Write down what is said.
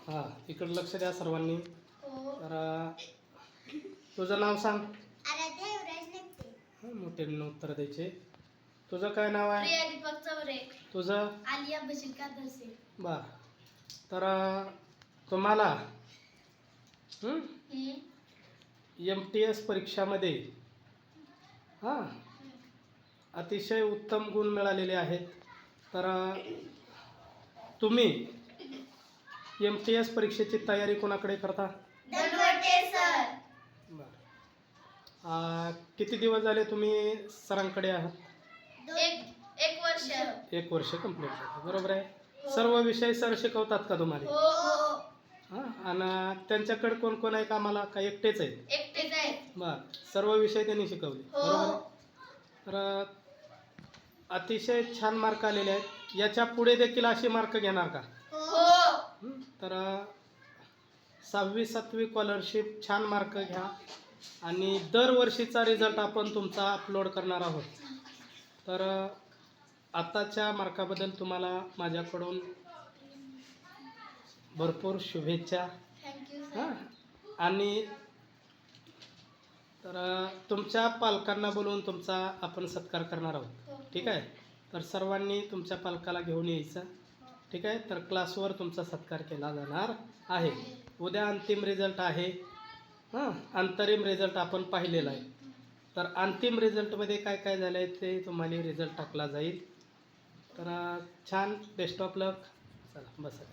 हां, इकडे लक्ष द्या सर्वांनी. हो. तर तुझं नाव सांग. आराध्या युवराज नेते. मोठ्याने उत्तर द्यायचे. तुझं काय नाव आहे? प्रिया दीपक चौरे. तुझं? आलिया बशीर कादरसे. बर. तर तुम्हाला MTS परीक्षामध्ये हां अतिशय उत्तम गुण मिळालेले आहेत. तर तुम्ही MTS परीक्षेची तयारी कोणाकडे करता? दनवटे सर. बरं. किती दिवस झाले तुम्ही सरांकडे आहात? एक वर्ष. 1 वर्ष कंप्लीट झालं, बरोबर आहे. सर्व विषय सर शिकवतात का तुम्हाला? हो. हां, आणि त्यांच्याकडे कोण कोण आहे कामाला? का एकटेच आहेत? एकटेच आहेत. बरं. सर्व विषय त्यांनी शिकवले, बरोबर आहे. तर अतिशय छान मार्क आलेले आहेत. याच्या पुढे देखील असे मार्क घेणार का? हो. तर 6वी 7वी स्कॉलरशिप छान मार्क घ्या आणि दरवर्षीचा रिझल्ट आपण तुमचा अपलोड करणार आहोत. तर आताच्या मार्काबद्दल तुम्हाला माझ्याकडून भरपूर शुभेच्छा. थँक्यू हां, सर. आणि तर तुमच्या पालकांना बोलवून तुमचा आपण सत्कार करणार आहोत, ठीक आहे. तर सर्वांनी तुमच्या पालकाला घेऊन यायचं, ठीक आहे. तर क्लासवर तुमचा सत्कार केला जाणार आहे. उद्या अंतिम रिझल्ट आहे. हां, अंतरिम रिझल्ट आपण पाहिलेला आहे. तर अंतिम रिझल्टमध्ये काय काय झालं आहे ते तुम्हाला रिझल्ट टाकला जाईल. तर छान. बेस्ट ऑफ लक. चला बसा.